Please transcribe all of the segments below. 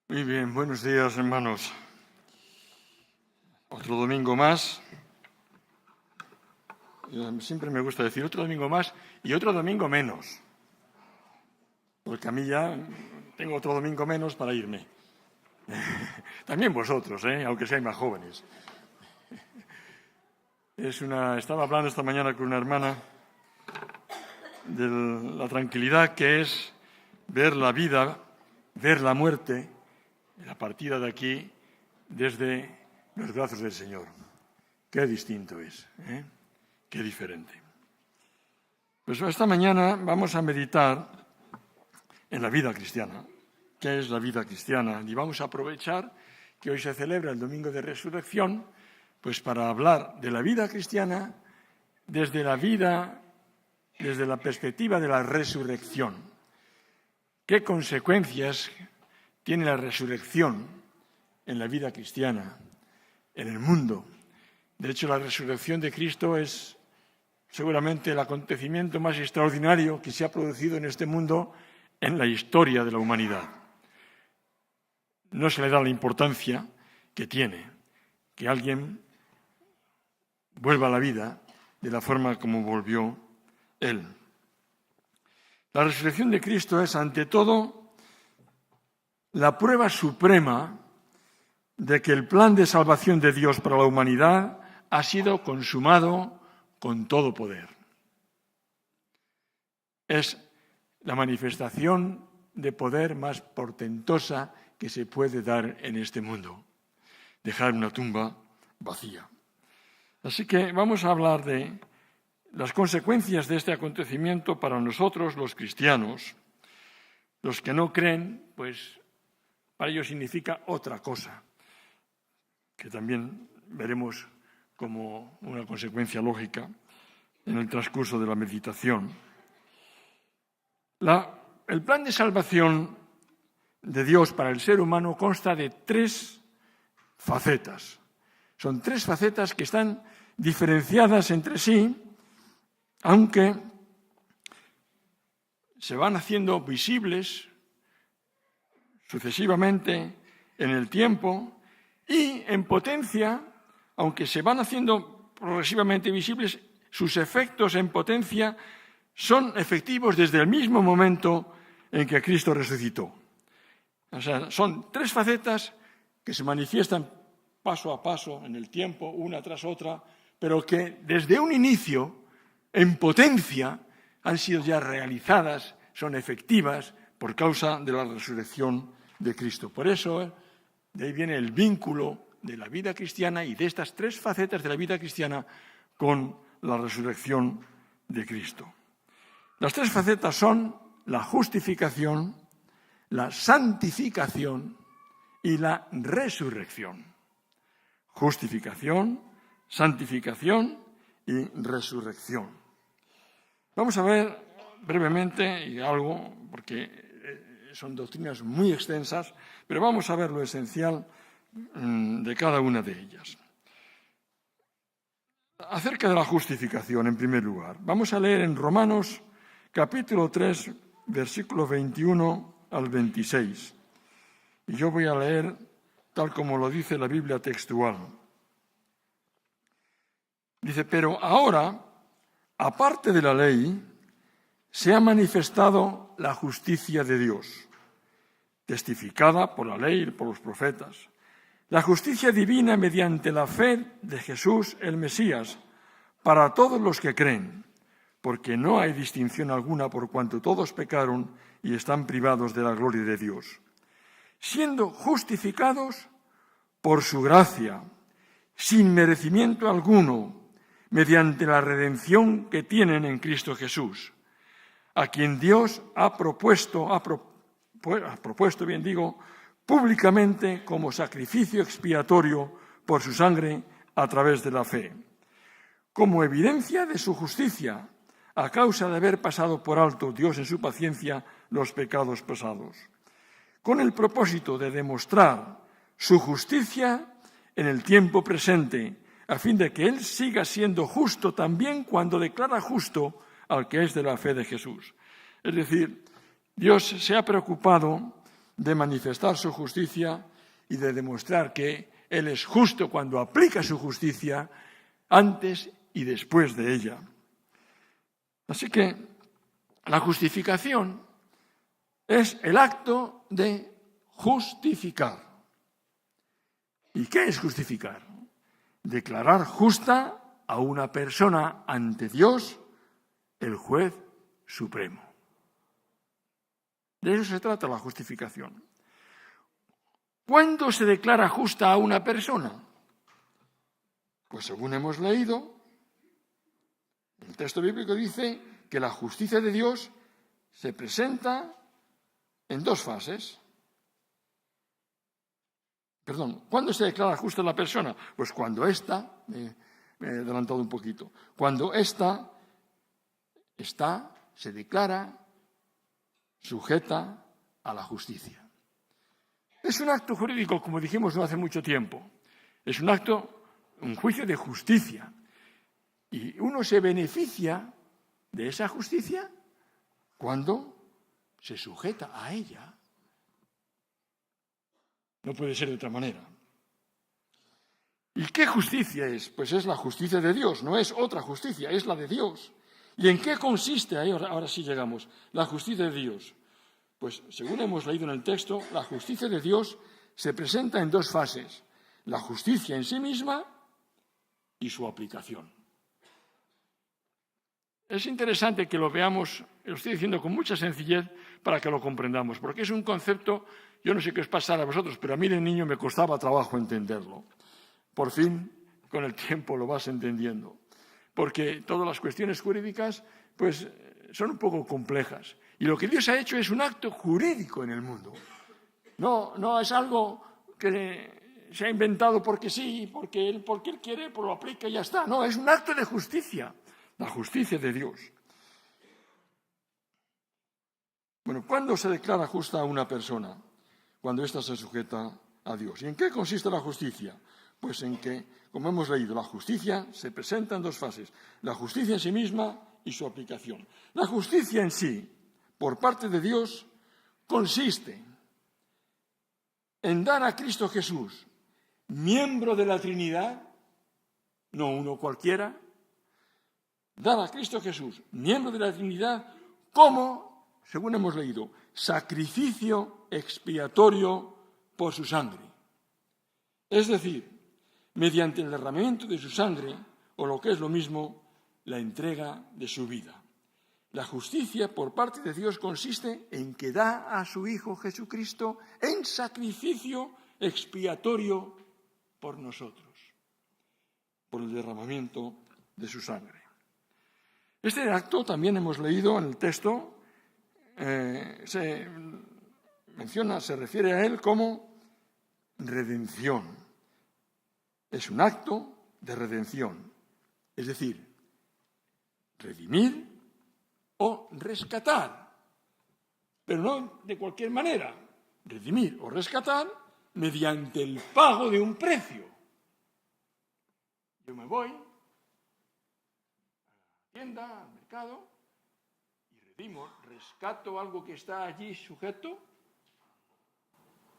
Muy bien, buenos días, hermanos. Otro domingo más. Siempre me gusta decir otro domingo más y otro domingo menos, porque a mí ya tengo otro domingo menos para irme. También vosotros, aunque seáis más jóvenes. Estaba hablando esta mañana con una hermana de la tranquilidad que es ver la vida, ver la muerte, la partida de aquí desde los brazos del Señor. Qué distinto es, qué diferente. Pues esta mañana vamos a meditar en la vida cristiana. ¿Qué es la vida cristiana? Y vamos a aprovechar que hoy se celebra el Domingo de Resurrección, pues para hablar de la vida cristiana desde la perspectiva de la resurrección. ¿Qué consecuencias tiene la resurrección en la vida cristiana, en el mundo? De hecho, la resurrección de Cristo es seguramente el acontecimiento más extraordinario que se ha producido en este mundo en la historia de la humanidad. No se le da la importancia que tiene, que alguien vuelva a la vida de la forma como volvió Él. La resurrección de Cristo es, ante todo, la prueba suprema de que el plan de salvación de Dios para la humanidad ha sido consumado con todo poder. Es la manifestación de poder más portentosa que se puede dar en este mundo, dejar una tumba vacía. Así que vamos a hablar de las consecuencias de este acontecimiento para nosotros, los cristianos. Los que no creen, pues para ellos significa otra cosa, que también veremos como una consecuencia lógica en el transcurso de la meditación. El plan de salvación de Dios para el ser humano consta de 3 facetas. Son 3 facetas que están diferenciadas entre sí, aunque se van haciendo visibles sucesivamente en el tiempo y en potencia, aunque se van haciendo progresivamente visibles, sus efectos en potencia son efectivos desde el mismo momento en que Cristo resucitó. O sea, son 3 facetas que se manifiestan paso a paso en el tiempo, una tras otra, pero que desde un inicio, en potencia, han sido ya realizadas, son efectivas por causa de la resurrección de Cristo. Por eso, de ahí viene el vínculo de la vida cristiana y de estas 3 facetas de la vida cristiana con la resurrección de Cristo. Las 3 facetas son la justificación, la santificación y la resurrección. Justificación, santificación y resurrección. Vamos a ver brevemente y algo, porque son doctrinas muy extensas, pero vamos a ver lo esencial de cada una de ellas. Acerca de la justificación, en primer lugar, vamos a leer en Romanos capítulo 3, versículo 21 al 26. Y yo voy a leer tal como lo dice la Biblia textual. Dice, pero ahora, aparte de la ley, se ha manifestado la justicia de Dios, testificada por la ley y por los profetas. La justicia divina mediante la fe de Jesús el Mesías, para todos los que creen, porque no hay distinción alguna por cuanto todos pecaron y están privados de la gloria de Dios, siendo justificados por su gracia, sin merecimiento alguno, mediante la redención que tienen en Cristo Jesús, a quien Dios ha propuesto, públicamente como sacrificio expiatorio por su sangre a través de la fe, como evidencia de su justicia, a causa de haber pasado por alto Dios en su paciencia los pecados pasados, con el propósito de demostrar su justicia en el tiempo presente, a fin de que Él siga siendo justo también cuando declara justo al que es de la fe de Jesús. Es decir, Dios se ha preocupado de manifestar su justicia y de demostrar que Él es justo cuando aplica su justicia antes y después de ella. Así que la justificación es el acto de justificar. ¿Y qué es justificar? Declarar justa a una persona ante Dios, el juez supremo. De eso se trata la justificación. ¿Cuándo se declara justa a una persona? Pues según hemos leído, el texto bíblico dice que la justicia de Dios se presenta en dos fases. ¿Cuándo se declara justa la persona? Pues cuando ésta, me he adelantado un poquito, cuando ésta se declara sujeta a la justicia. Es un acto jurídico, como dijimos no hace mucho tiempo. Es un juicio de justicia. Y uno se beneficia de esa justicia cuando se sujeta a ella. No puede ser de otra manera. ¿Y qué justicia es? Pues es la justicia de Dios, no es otra justicia, es la de Dios. ¿Y en qué consiste? Ahora sí llegamos. La justicia de Dios. Pues según hemos leído en el texto, la justicia de Dios se presenta en dos fases. La justicia en sí misma y su aplicación. Es interesante que lo veamos, lo estoy diciendo con mucha sencillez para que lo comprendamos, porque es un concepto, yo no sé qué os pasará a vosotros, pero a mí de niño me costaba trabajo entenderlo. Por fin, con el tiempo lo vas entendiendo, porque todas las cuestiones jurídicas pues, son un poco complejas. Y lo que Dios ha hecho es un acto jurídico en el mundo. No es algo que se ha inventado porque sí, porque Él quiere, pues lo aplica y ya está. No, es un acto de justicia, la justicia de Dios. Bueno, ¿cuándo se declara justa a una persona? Cuando ésta se sujeta a Dios. ¿Y en qué consiste la justicia? Pues en que, como hemos leído, la justicia se presenta en dos fases. La justicia en sí misma y su aplicación. La justicia en sí, por parte de Dios, consiste en dar a Cristo Jesús, miembro de la Trinidad, no uno cualquiera, dar a Cristo Jesús, miembro de la Trinidad, como, según hemos leído, sacrificio expiatorio por su sangre. Es decir, mediante el derramamiento de su sangre, o lo que es lo mismo, la entrega de su vida. La justicia por parte de Dios consiste en que da a su Hijo Jesucristo en sacrificio expiatorio por nosotros, por el derramamiento de su sangre. Este acto también hemos leído en el texto, se refiere a él como redención. Es un acto de redención, es decir, redimir o rescatar, pero no de cualquier manera, redimir o rescatar mediante el pago de un precio. Yo me voy a la tienda, al mercado, y redimo, rescato algo que está allí sujeto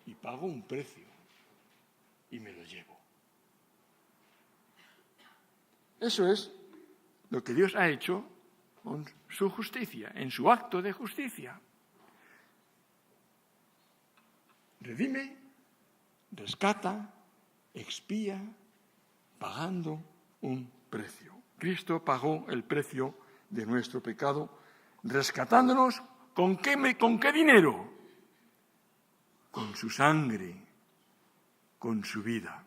y pago un precio y me lo llevo. Eso es lo que Dios ha hecho con su justicia, en su acto de justicia. Redime, rescata, expía, pagando un precio. Cristo pagó el precio de nuestro pecado, rescatándonos ¿con qué dinero? Con su sangre, con su vida.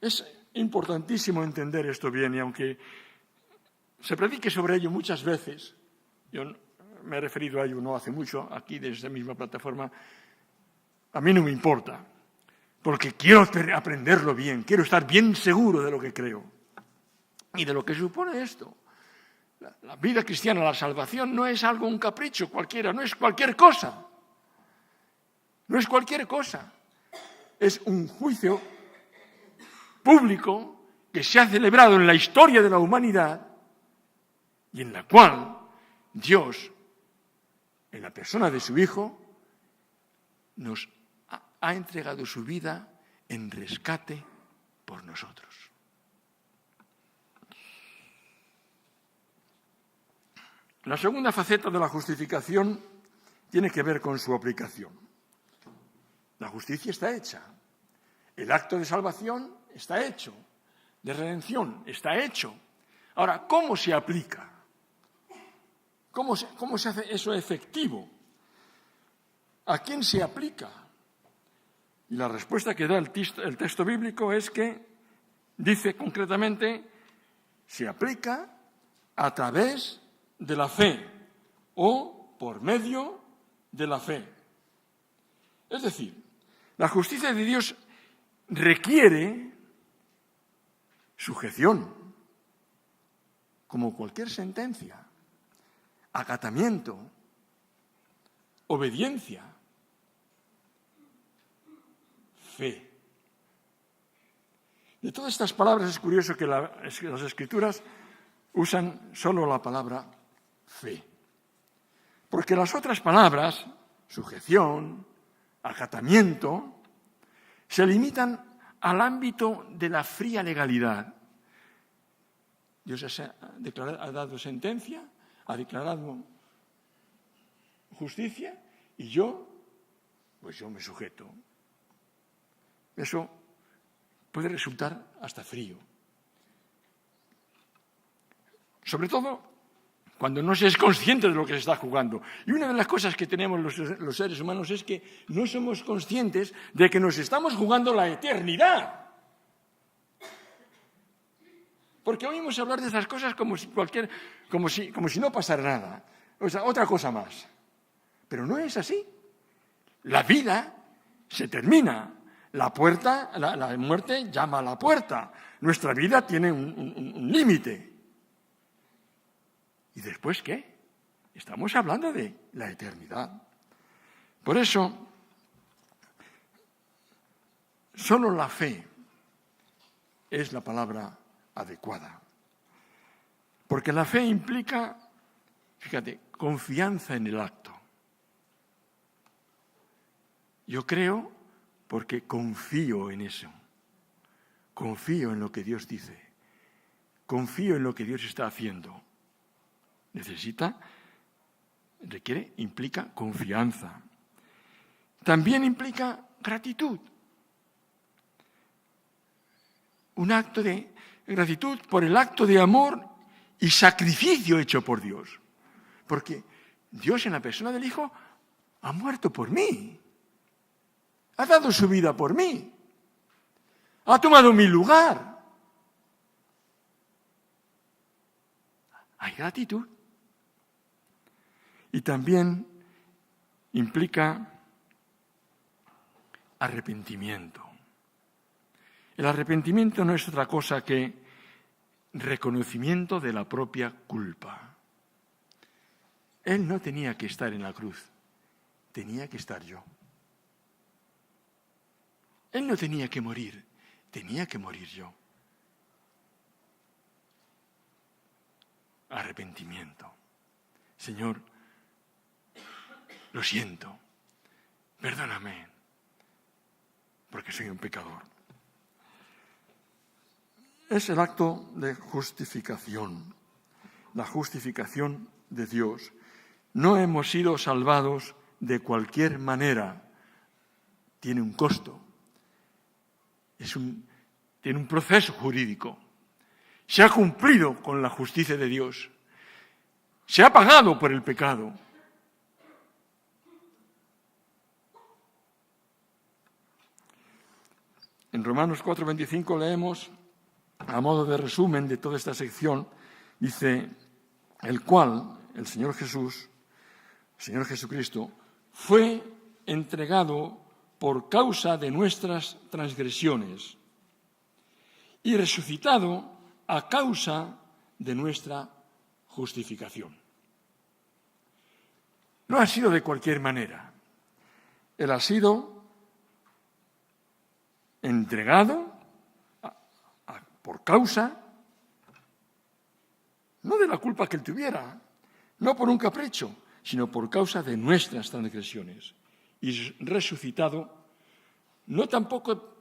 Es importantísimo entender esto bien y aunque se predique sobre ello muchas veces, yo me he referido a ello no hace mucho, aquí desde esta misma plataforma, a mí no me importa, porque quiero aprenderlo bien, quiero estar bien seguro de lo que creo y de lo que supone esto. La vida cristiana, la salvación, no es algo, un capricho cualquiera, no es cualquier cosa. No es cualquier cosa. Es un juicio público que se ha celebrado en la historia de la humanidad y en la cual Dios, en la persona de su Hijo, nos ha entregado su vida en rescate por nosotros. La segunda faceta de la justificación tiene que ver con su aplicación. La justicia está hecha. El acto de salvación está hecho. De redención está hecho. Ahora, ¿cómo se aplica? ¿Cómo se hace eso efectivo? ¿A quién se aplica? Y la respuesta que da el texto bíblico es que dice concretamente, se aplica a través de la fe o por medio de la fe. Es decir, la justicia de Dios requiere sujeción, como cualquier sentencia, acatamiento, obediencia, fe. De todas estas palabras es curioso que las Escrituras usan solo la palabra fe. Porque las otras palabras, sujeción, acatamiento, se limitan al ámbito de la fría legalidad. Dios ha dado sentencia, ha declarado justicia y yo me sujeto. Eso puede resultar hasta frío. Sobre todo cuando no se es consciente de lo que se está jugando. Y una de las cosas que tenemos los seres humanos es que no somos conscientes de que nos estamos jugando la eternidad. Porque oímos hablar de esas cosas como si no pasara nada. O sea, otra cosa más. Pero no es así. La vida se termina. La muerte llama a la puerta. Nuestra vida tiene un límite. ¿Y después qué? Estamos hablando de la eternidad. Por eso, solo la fe es la palabra adecuada. Porque la fe implica, fíjate, confianza en el acto. Yo creo porque confío en eso. Confío en lo que Dios dice. Confío en lo que Dios está haciendo. Implica confianza. También implica gratitud. Un acto de gratitud por el acto de amor y sacrificio hecho por Dios. Porque Dios en la persona del Hijo ha muerto por mí. Ha dado su vida por mí. Ha tomado mi lugar. Hay gratitud. Y también implica arrepentimiento. El arrepentimiento no es otra cosa que reconocimiento de la propia culpa. Él no tenía que estar en la cruz, tenía que estar yo. Él no tenía que morir, tenía que morir yo. Arrepentimiento. Señor, lo siento, perdóname, porque soy un pecador. Es el acto de justificación, la justificación de Dios. No hemos sido salvados de cualquier manera. Tiene un costo. Tiene un proceso jurídico. Se ha cumplido con la justicia de Dios. Se ha pagado por el pecado. En Romanos 4:25 leemos, a modo de resumen de toda esta sección, dice, el cual, el Señor Jesucristo, fue entregado por causa de nuestras transgresiones y resucitado a causa de nuestra justificación. No ha sido de cualquier manera. Él ha sido entregado por causa, no de la culpa que él tuviera, no por un capricho, sino por causa de nuestras transgresiones y resucitado, no tampoco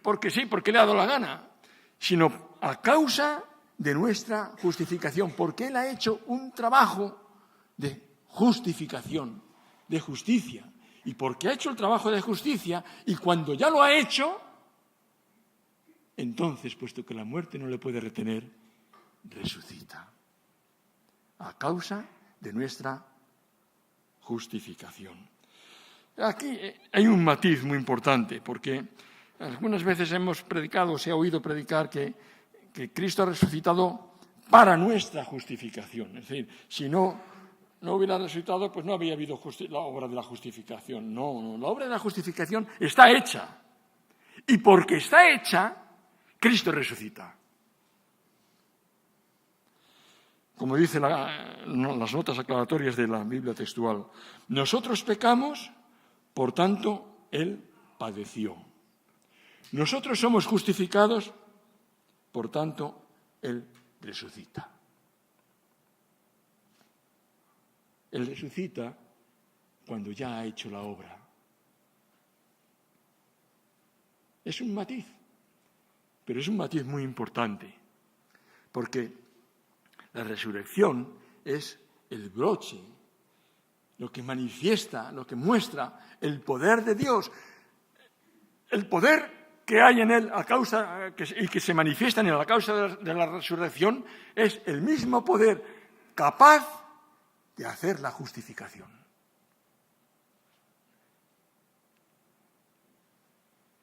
porque sí, porque le ha dado la gana, sino a causa de nuestra justificación, porque Él ha hecho un trabajo de justificación, de justicia. Y porque ha hecho el trabajo de justicia, y cuando ya lo ha hecho, entonces, puesto que la muerte no le puede retener, resucita. A causa de nuestra justificación. Aquí hay un matiz muy importante, porque algunas veces hemos predicado, se ha oído predicar que Cristo ha resucitado para nuestra justificación. Es decir, si no hubiera resucitado, pues no habría habido la obra de la justificación. No, la obra de la justificación está hecha. Y porque está hecha, Cristo resucita. Como dicen las notas aclaratorias de la Biblia textual, nosotros pecamos, por tanto, Él padeció. Nosotros somos justificados, por tanto, Él resucita. Él resucita cuando ya ha hecho la obra. Es un matiz, pero es un matiz muy importante, porque la resurrección es el broche, lo que manifiesta, lo que muestra el poder de Dios, el poder que hay en Él y que se manifiesta en Él a causa de la resurrección, es el mismo poder capaz de hacer la justificación.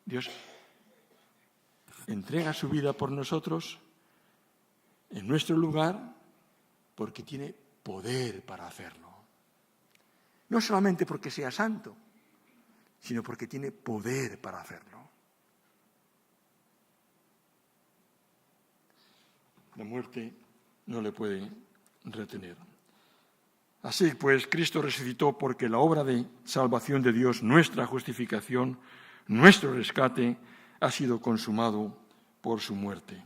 Dios entrega su vida por nosotros en nuestro lugar porque tiene poder para hacerlo. No solamente porque sea santo, sino porque tiene poder para hacerlo. La muerte no le puede retener. Así pues, Cristo resucitó porque la obra de salvación de Dios, nuestra justificación, nuestro rescate, ha sido consumado por su muerte.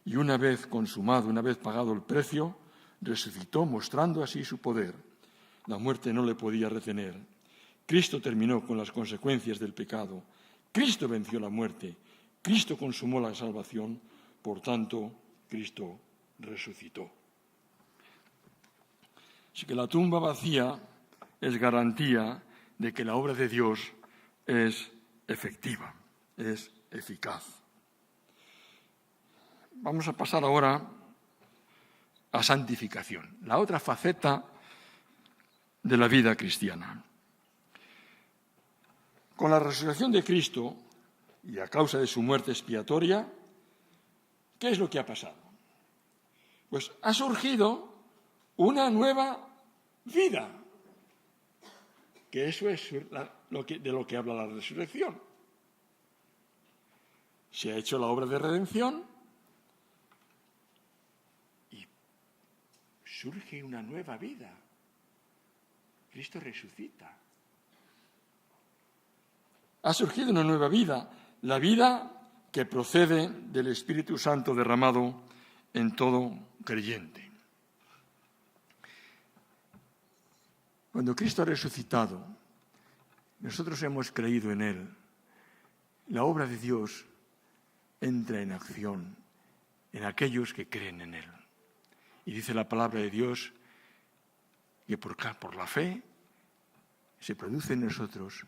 Y una vez consumado, una vez pagado el precio, resucitó mostrando así su poder. La muerte no le podía retener. Cristo terminó con las consecuencias del pecado. Cristo venció la muerte. Cristo consumó la salvación. Por tanto, Cristo resucitó. Así que la tumba vacía es garantía de que la obra de Dios es efectiva, es eficaz. Vamos a pasar ahora a santificación, la otra faceta de la vida cristiana. Con la resurrección de Cristo y a causa de su muerte expiatoria, ¿qué es lo que ha pasado? Pues ha surgido una nueva vida, que eso es de lo que habla la resurrección. Se ha hecho la obra de redención y surge una nueva vida. Cristo resucita. Ha surgido una nueva vida, la vida que procede del Espíritu Santo derramado en todo creyente. Cuando Cristo ha resucitado, nosotros hemos creído en Él. La obra de Dios entra en acción en aquellos que creen en Él. Y dice la palabra de Dios que por la fe se produce en nosotros,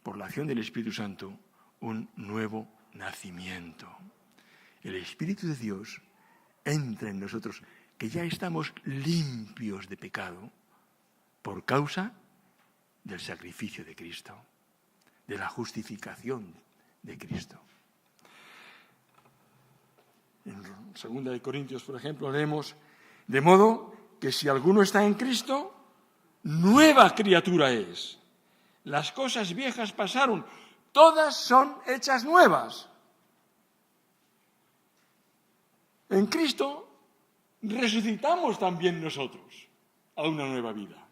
por la acción del Espíritu Santo, un nuevo nacimiento. El Espíritu de Dios entra en nosotros, que ya estamos limpios de pecado por causa del sacrificio de Cristo, de la justificación de Cristo. En 2 Corintios, por ejemplo, leemos, de modo que si alguno está en Cristo, nueva criatura es. Las cosas viejas pasaron, todas son hechas nuevas. En Cristo resucitamos también nosotros a una nueva vida.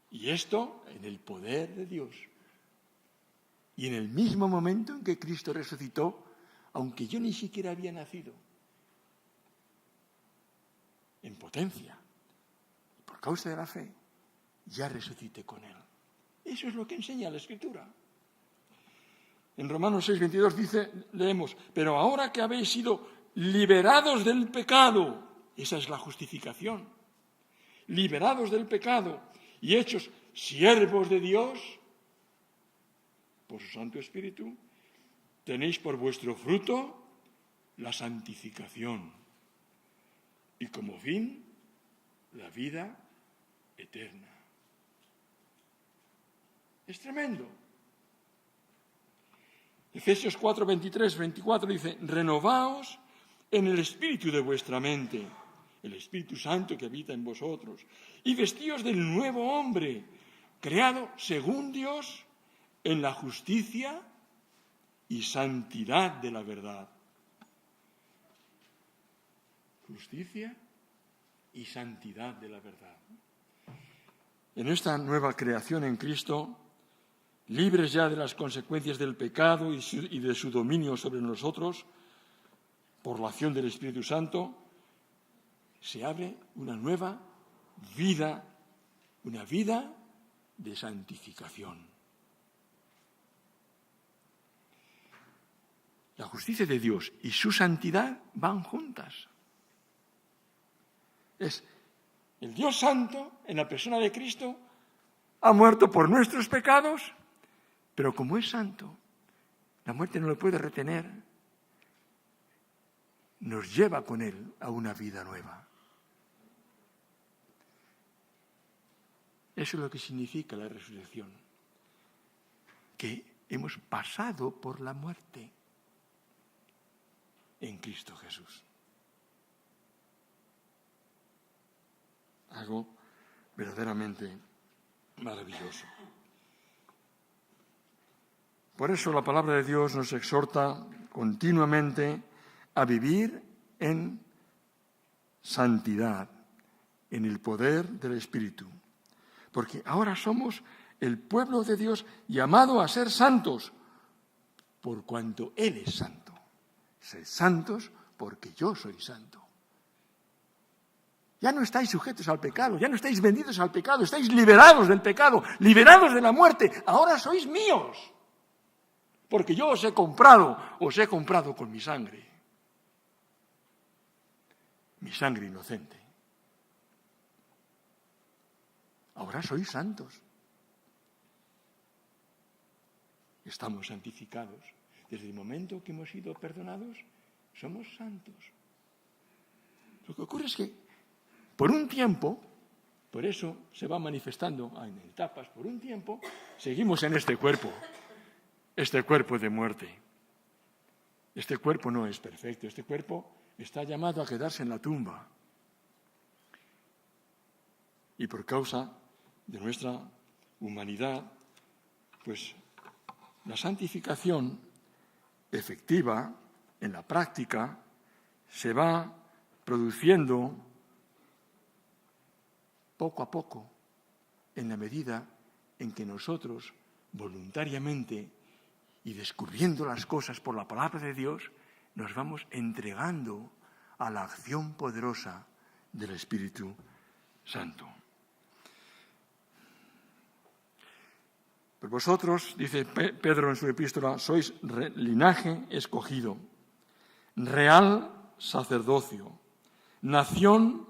Y esto en el poder de Dios. Y en el mismo momento en que Cristo resucitó, aunque yo ni siquiera había nacido, en potencia, por causa de la fe, ya resucité con Él. Eso es lo que enseña la Escritura. En Romanos 6:22 leemos, pero ahora que habéis sido liberados del pecado, esa es la justificación, liberados del pecado y hechos siervos de Dios, por su Santo Espíritu, tenéis por vuestro fruto la santificación y como fin la vida eterna. Es tremendo. Efesios 4:23-24 dice, renovaos en el espíritu de vuestra mente, el Espíritu Santo que habita en vosotros, y vestíos del nuevo hombre, creado según Dios en la justicia y santidad de la verdad. Justicia y santidad de la verdad. En esta nueva creación en Cristo, libres ya de las consecuencias del pecado y de su dominio sobre nosotros, por la acción del Espíritu Santo, se abre una nueva vida, una vida de santificación. La justicia de Dios y su santidad van juntas. Es el Dios Santo, en la persona de Cristo, ha muerto por nuestros pecados, pero como es santo, la muerte no lo puede retener, nos lleva con Él a una vida nueva. Eso es lo que significa la resurrección, que hemos pasado por la muerte en Cristo Jesús. Algo verdaderamente maravilloso. Por eso la palabra de Dios nos exhorta continuamente a vivir en santidad, en el poder del Espíritu. Porque ahora somos el pueblo de Dios llamado a ser santos, por cuanto Él es santo. Sed santos porque yo soy santo. Ya no estáis sujetos al pecado, ya no estáis vendidos al pecado, estáis liberados del pecado, liberados de la muerte. Ahora sois míos, porque yo os he comprado con mi sangre inocente. Ahora sois santos. Estamos santificados. Desde el momento que hemos sido perdonados, somos santos. Lo que ocurre es que por un tiempo, por eso se va manifestando en etapas, por un tiempo, seguimos en este cuerpo de muerte. Este cuerpo no es perfecto, este cuerpo está llamado a quedarse en la tumba. Y por causa de nuestra humanidad, pues la santificación efectiva en la práctica se va produciendo poco a poco, en la medida en que nosotros voluntariamente y descubriendo las cosas por la palabra de Dios, nos vamos entregando a la acción poderosa del Espíritu Santo. Pues vosotros, dice Pedro en su epístola, sois linaje escogido, real sacerdocio, nación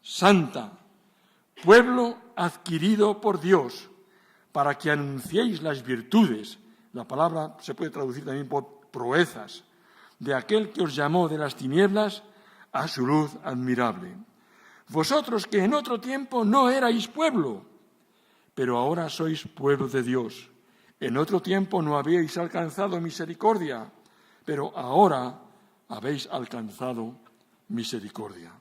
santa, pueblo adquirido por Dios, para que anunciéis las virtudes, la palabra se puede traducir también por proezas, de aquel que os llamó de las tinieblas a su luz admirable. Vosotros que en otro tiempo no erais pueblo, pero ahora sois pueblo de Dios. En otro tiempo no habíais alcanzado misericordia, pero ahora habéis alcanzado misericordia.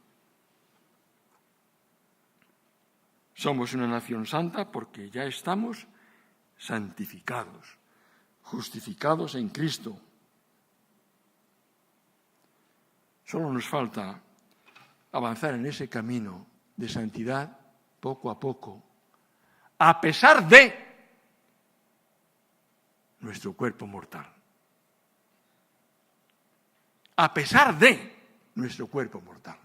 Somos una nación santa porque ya estamos santificados, justificados en Cristo. Solo nos falta avanzar en ese camino de santidad poco a poco, a pesar de nuestro cuerpo mortal. A pesar de nuestro cuerpo mortal.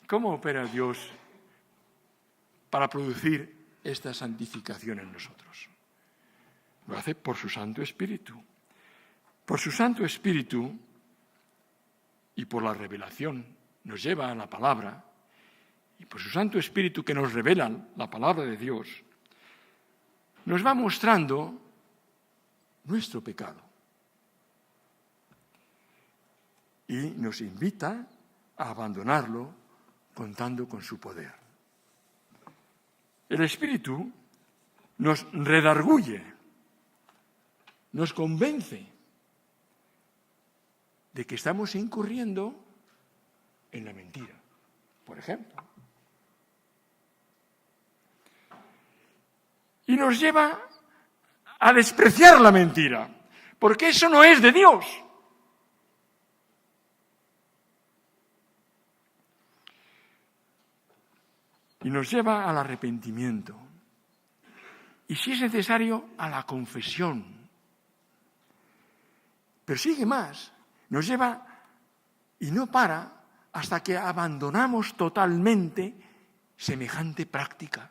¿Cómo opera Dios para producir esta santificación en nosotros? Lo hace por su Santo Espíritu. Por su Santo Espíritu y por la revelación nos lleva a la palabra, y por su Santo Espíritu que nos revela la palabra de Dios, nos va mostrando nuestro pecado. Y nos invita a abandonarlo contando con su poder. El Espíritu nos redarguye, nos convence de que estamos incurriendo en la mentira, por ejemplo. Y nos lleva a despreciar la mentira, porque eso no es de Dios. Y nos lleva al arrepentimiento. Y si es necesario, a la confesión. Pero sigue más, nos lleva y no para hasta que abandonamos totalmente semejante práctica.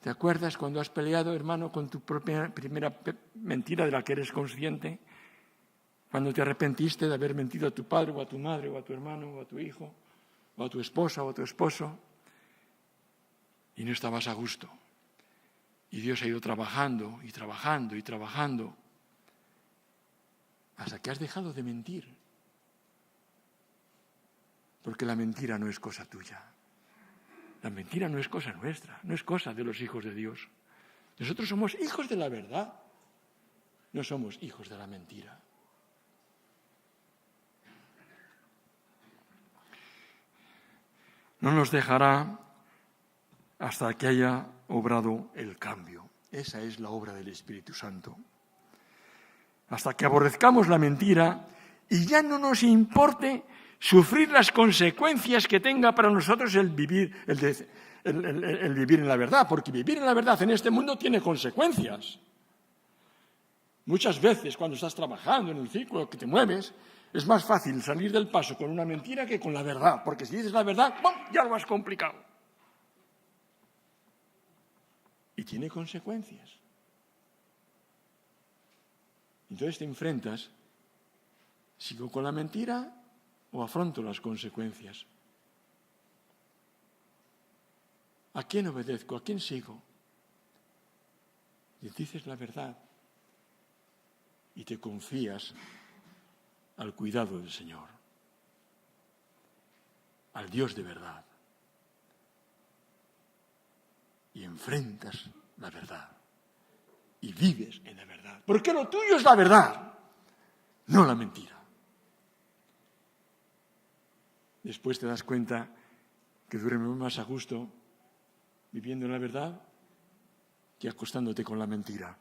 ¿Te acuerdas cuando has peleado, hermano, con tu propia primera mentira de la que eres consciente? Cuando te arrepentiste de haber mentido a tu padre o a tu madre o a tu hermano o a tu hijo o a tu esposa o a tu esposo y no estabas a gusto. Y Dios ha ido trabajando y trabajando y trabajando hasta que has dejado de mentir. Porque la mentira no es cosa tuya. La mentira no es cosa nuestra, no es cosa de los hijos de Dios. Nosotros somos hijos de la verdad, no somos hijos de la mentira. No nos dejará hasta que haya obrado el cambio. Esa es la obra del Espíritu Santo. Hasta que aborrezcamos la mentira y ya no nos importe sufrir las consecuencias que tenga para nosotros el vivir en la verdad, porque vivir en la verdad en este mundo tiene consecuencias. Muchas veces cuando estás trabajando en el círculo que te mueves, es más fácil salir del paso con una mentira que con la verdad, porque si dices la verdad, ¡pum!, ya lo has complicado. Y tiene consecuencias. Entonces te enfrentas, ¿sigo con la mentira o afronto las consecuencias? ¿A quién obedezco? ¿A quién sigo? Y dices la verdad y te confías al cuidado del Señor, al Dios de verdad, y enfrentas la verdad y vives en la verdad, porque lo tuyo es la verdad, no la mentira. Después te das cuenta que duermes más a gusto viviendo en la verdad que acostándote con la mentira.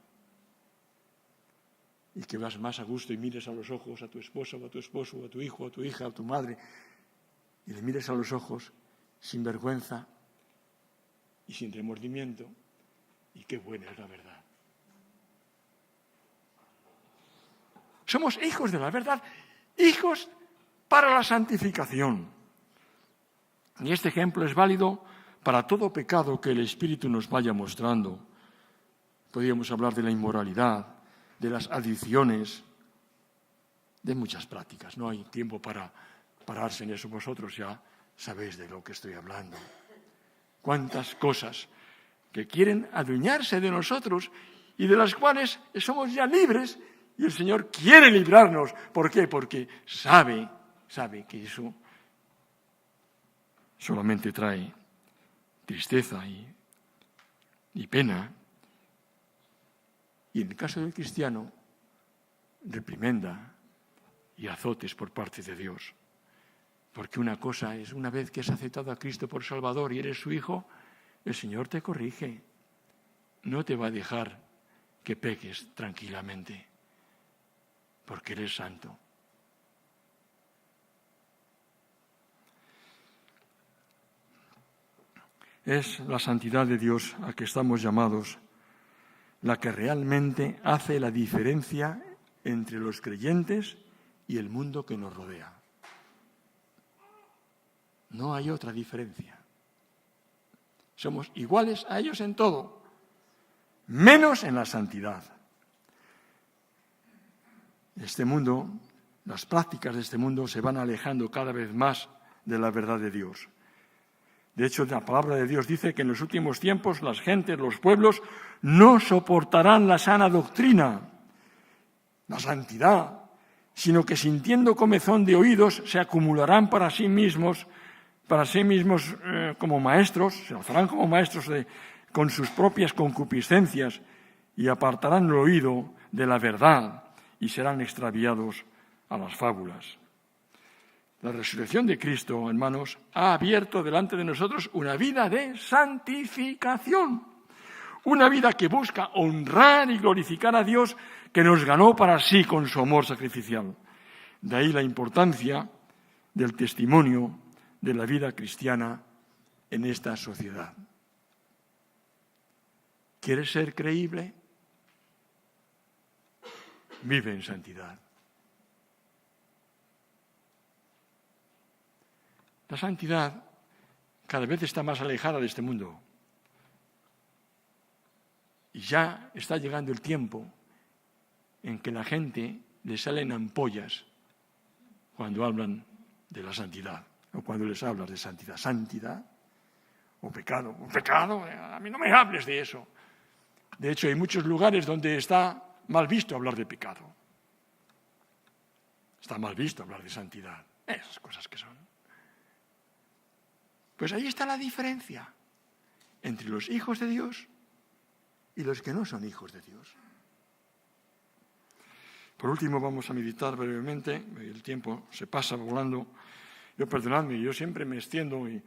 Y que vas más a gusto y mires a los ojos a tu esposa o a tu esposo o a tu hijo o a tu hija o a tu madre y le mires a los ojos sin vergüenza y sin remordimiento, y qué buena es la verdad. Somos hijos de la verdad, hijos para la santificación. Y este ejemplo es válido para todo pecado que el Espíritu nos vaya mostrando. Podríamos hablar de la inmoralidad, de las adicciones, de muchas prácticas. No hay tiempo para pararse en eso. Vosotros ya sabéis de lo que estoy hablando. Cuántas cosas que quieren adueñarse de nosotros y de las cuales somos ya libres, y el Señor quiere librarnos. ¿Por qué? Porque sabe que eso solamente trae tristeza y pena. Y en el caso del cristiano, reprimenda y azotes por parte de Dios. Porque una cosa es, una vez que has aceptado a Cristo por Salvador y eres su hijo, el Señor te corrige. No te va a dejar que peques tranquilamente, porque eres santo. Es la santidad de Dios a que estamos llamados la que realmente hace la diferencia entre los creyentes y el mundo que nos rodea. No hay otra diferencia. Somos iguales a ellos en todo, menos en la santidad. Este mundo, las prácticas de este mundo se van alejando cada vez más de la verdad de Dios. De hecho, la palabra de Dios dice que en los últimos tiempos las gentes, los pueblos, no soportarán la sana doctrina, la santidad, sino que sintiendo comezón de oídos se acumularán para sí mismos como maestros, se alzarán como maestros con sus propias concupiscencias y apartarán el oído de la verdad y serán extraviados a las fábulas. La resurrección de Cristo, hermanos, ha abierto delante de nosotros una vida de santificación, una vida que busca honrar y glorificar a Dios que nos ganó para sí con su amor sacrificial. De ahí la importancia del testimonio de la vida cristiana en esta sociedad. ¿Quieres ser creíble? Vive en santidad. La santidad cada vez está más alejada de este mundo. Y ya está llegando el tiempo en que la gente le salen ampollas cuando hablan de la santidad, o cuando les hablas de santidad. ¿Santidad? ¿O pecado? ¿O pecado? A mí no me hables de eso. De hecho, hay muchos lugares donde está mal visto hablar de pecado. Está mal visto hablar de santidad. Esas cosas que son. Pues ahí está la diferencia entre los hijos de Dios y los que no son hijos de Dios. Por último, vamos a meditar brevemente. El tiempo se pasa volando. Perdonadme, yo siempre me extiendo y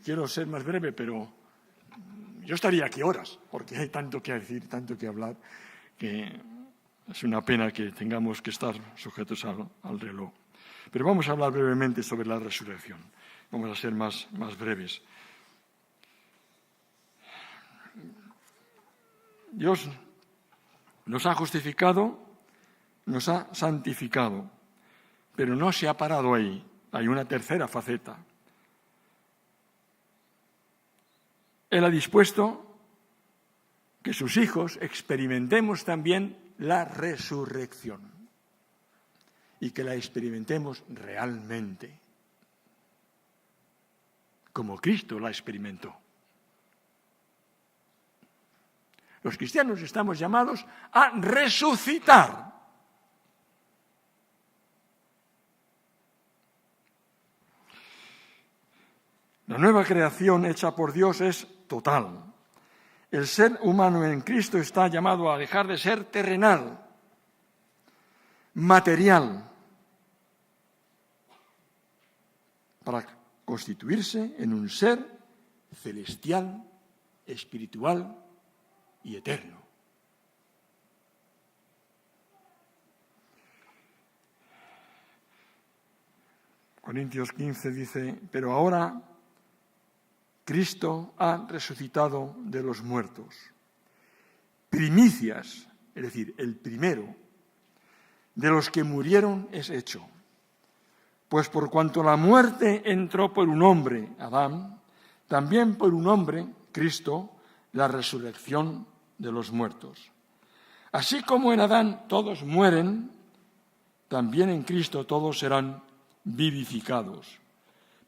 quiero ser más breve, pero yo estaría aquí horas, porque hay tanto que decir, tanto que hablar, que es una pena que tengamos que estar sujetos al reloj. Pero vamos a hablar brevemente sobre la resurrección. Vamos a ser más breves. Dios nos ha justificado, nos ha santificado, pero no se ha parado ahí. Hay una tercera faceta. Él ha dispuesto que sus hijos experimentemos también la resurrección y que la experimentemos realmente, como Cristo la experimentó. Los cristianos estamos llamados a resucitar. La nueva creación hecha por Dios es total. El ser humano en Cristo está llamado a dejar de ser terrenal, material, para constituirse en un ser celestial, espiritual y eterno. Corintios 15 dice, pero ahora Cristo ha resucitado de los muertos. Primicias, es decir, el primero de los que murieron es hecho. Pues por cuanto la muerte entró por un hombre, Adán, también por un hombre, Cristo, la resurrección de los muertos. Así como en Adán todos mueren, también en Cristo todos serán vivificados.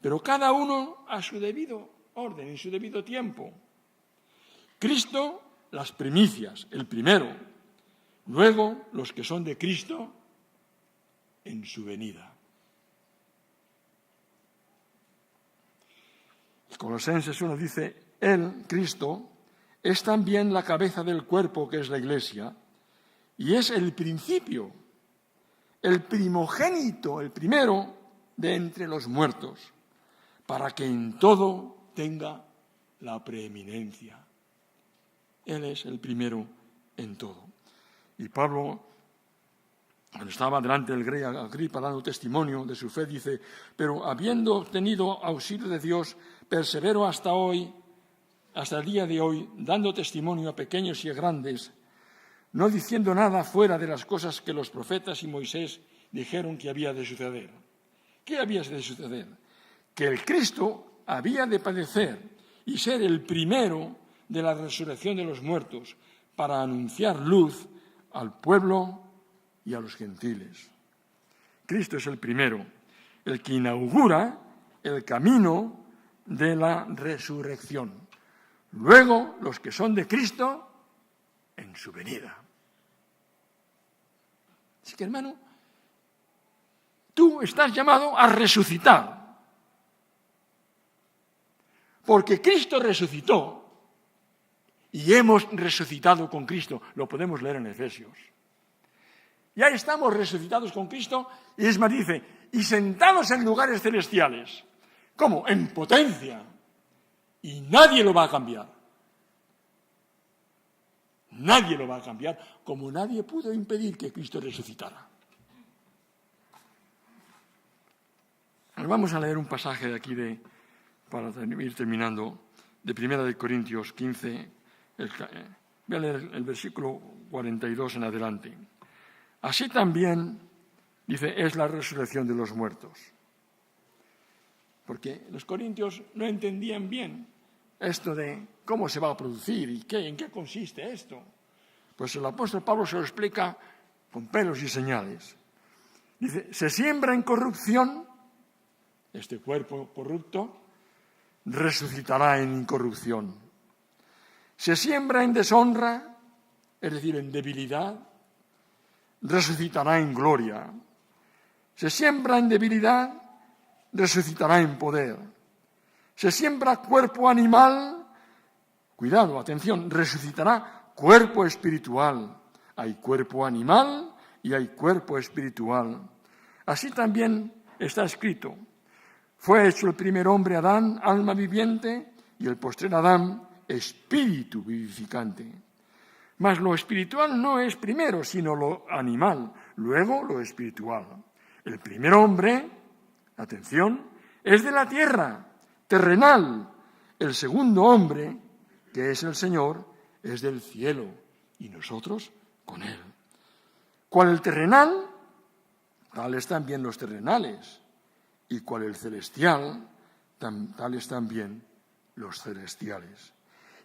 Pero cada uno a su debido orden, en su debido tiempo. Cristo, las primicias, el primero. Luego, los que son de Cristo, en su venida. Colosenses 1 dice, Él, Cristo, es también la cabeza del cuerpo que es la Iglesia, y es el principio, el primogénito, el primero de entre los muertos, para que en todo tenga la preeminencia. Él es el primero en todo. Y Pablo, cuando estaba delante del rey Agripa dando testimonio de su fe, dice, pero habiendo obtenido auxilio de Dios, persevero hasta hoy, hasta el día de hoy, dando testimonio a pequeños y a grandes, no diciendo nada fuera de las cosas que los profetas y Moisés dijeron que había de suceder. ¿Qué había de suceder? que el Cristo había de padecer y ser el primero de la resurrección de los muertos para anunciar luz al pueblo y a los gentiles. Cristo es el primero, el que inaugura el camino de la resurrección. Luego, los que son de Cristo, en su venida. Así que, hermano, tú estás llamado a resucitar. Porque Cristo resucitó y hemos resucitado con Cristo. Lo podemos leer en Efesios. Ya estamos resucitados con Cristo y es más, dice, y sentados en lugares celestiales. ¿Cómo? En potencia. Y nadie lo va a cambiar. Nadie lo va a cambiar, como nadie pudo impedir que Cristo resucitara. Vamos a leer un pasaje de aquí, para ir terminando, de 1 Corintios 15. Voy a leer el versículo 42 en adelante. Así también, dice, es la resurrección de los muertos. Porque los corintios no entendían bien esto de cómo se va a producir y en qué consiste esto. Pues el apóstol Pablo se lo explica con pelos y señales. Dice, se siembra en corrupción, este cuerpo corrupto resucitará en incorrupción. Se siembra en deshonra, es decir, en debilidad, resucitará en gloria. Se siembra en debilidad, resucitará en poder. Se siembra cuerpo animal, cuidado, atención, resucitará cuerpo espiritual. Hay cuerpo animal y hay cuerpo espiritual. Así también está escrito, fue hecho el primer hombre Adán, alma viviente, y el postrer Adán, espíritu vivificante. Mas lo espiritual no es primero, sino lo animal, luego lo espiritual. El primer hombre, atención, es de la tierra, terrenal. El segundo hombre, que es el Señor, es del cielo, y nosotros con él. Cual el terrenal, tales también los terrenales, y cual el celestial, tales también los celestiales.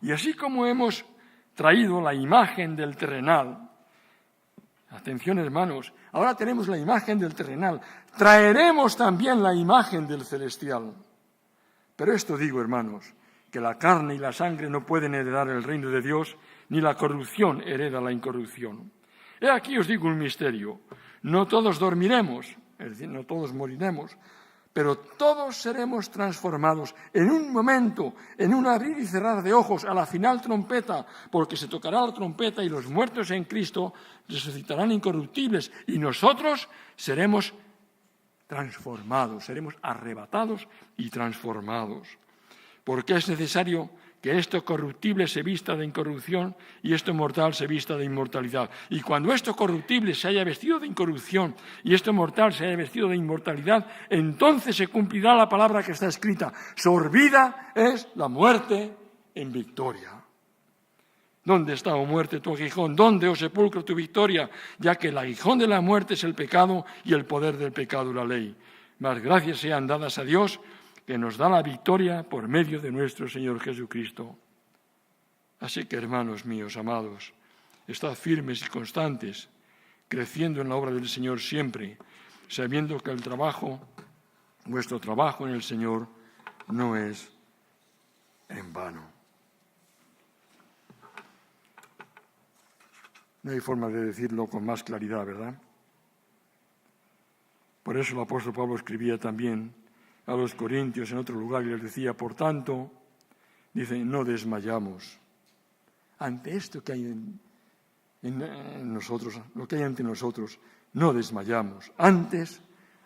Y así como hemos traído la imagen del terrenal, atención hermanos, ahora tenemos la imagen del terrenal, traeremos también la imagen del celestial. Pero esto digo, hermanos, que la carne y la sangre no pueden heredar el reino de Dios, ni la corrupción hereda la incorrupción. He aquí os digo un misterio, no todos dormiremos, es decir, no todos moriremos, pero todos seremos transformados en un momento, en un abrir y cerrar de ojos, a la final trompeta, porque se tocará la trompeta y los muertos en Cristo resucitarán incorruptibles y nosotros seremos transformados, seremos arrebatados y transformados. Porque es necesario que esto corruptible se vista de incorrupción y esto mortal se vista de inmortalidad. Y cuando esto corruptible se haya vestido de incorrupción y esto mortal se haya vestido de inmortalidad, entonces se cumplirá la palabra que está escrita. Sorbida es la muerte en victoria. ¿Dónde está, oh muerte, tu aguijón? ¿Dónde, oh sepulcro, tu victoria? Ya que el aguijón de la muerte es el pecado y el poder del pecado la ley. Mas gracias sean dadas a Dios, que nos da la victoria por medio de nuestro Señor Jesucristo. Así que, hermanos míos, amados, estad firmes y constantes, creciendo en la obra del Señor siempre, sabiendo que vuestro trabajo en el Señor no es en vano. No hay forma de decirlo con más claridad, ¿verdad? Por eso el apóstol Pablo escribía también a los corintios en otro lugar y les decía, por tanto, dice, no desmayamos ante esto que hay en nosotros, lo que hay ante nosotros, no desmayamos. Antes,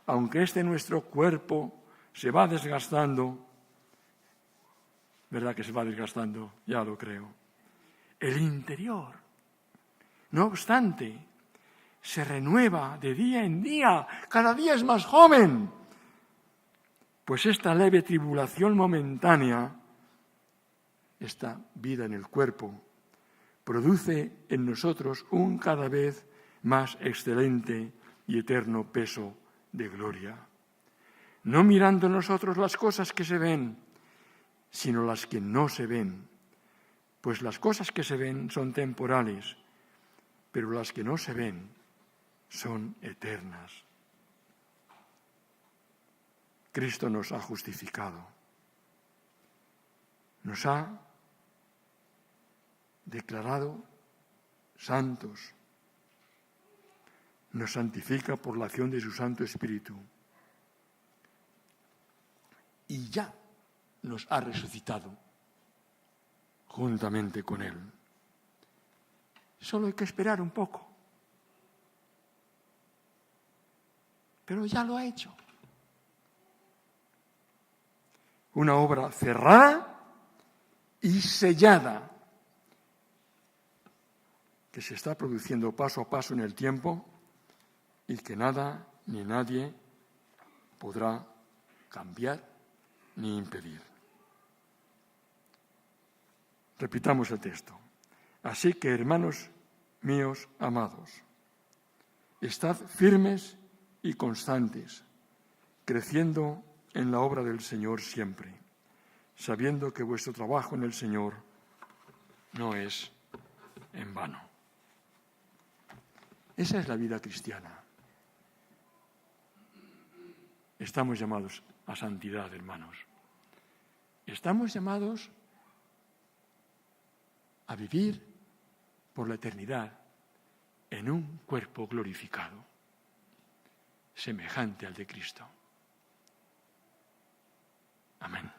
aunque nuestro cuerpo se va desgastando, ¿verdad que se va desgastando? Ya lo creo. El interior, no obstante, se renueva de día en día, cada día es más joven. Pues esta leve tribulación momentánea, esta vida en el cuerpo, produce en nosotros un cada vez más excelente y eterno peso de gloria. no mirando nosotros las cosas que se ven, sino las que no se ven. Pues las cosas que se ven son temporales, pero las que no se ven son eternas. Cristo nos ha justificado, nos ha declarado santos, nos santifica por la acción de su Santo Espíritu y ya nos ha resucitado juntamente con Él. Solo hay que esperar un poco, pero ya lo ha hecho. Una obra cerrada y sellada que se está produciendo paso a paso en el tiempo y que nada ni nadie podrá cambiar ni impedir. Repitamos el texto. Así que, hermanos míos amados, estad firmes y constantes, creciendo en la obra del Señor siempre, sabiendo que vuestro trabajo en el Señor no es en vano. Esa es la vida cristiana. Estamos llamados a santidad, hermanos. Estamos llamados a vivir por la eternidad en un cuerpo glorificado, semejante al de Cristo. Amén.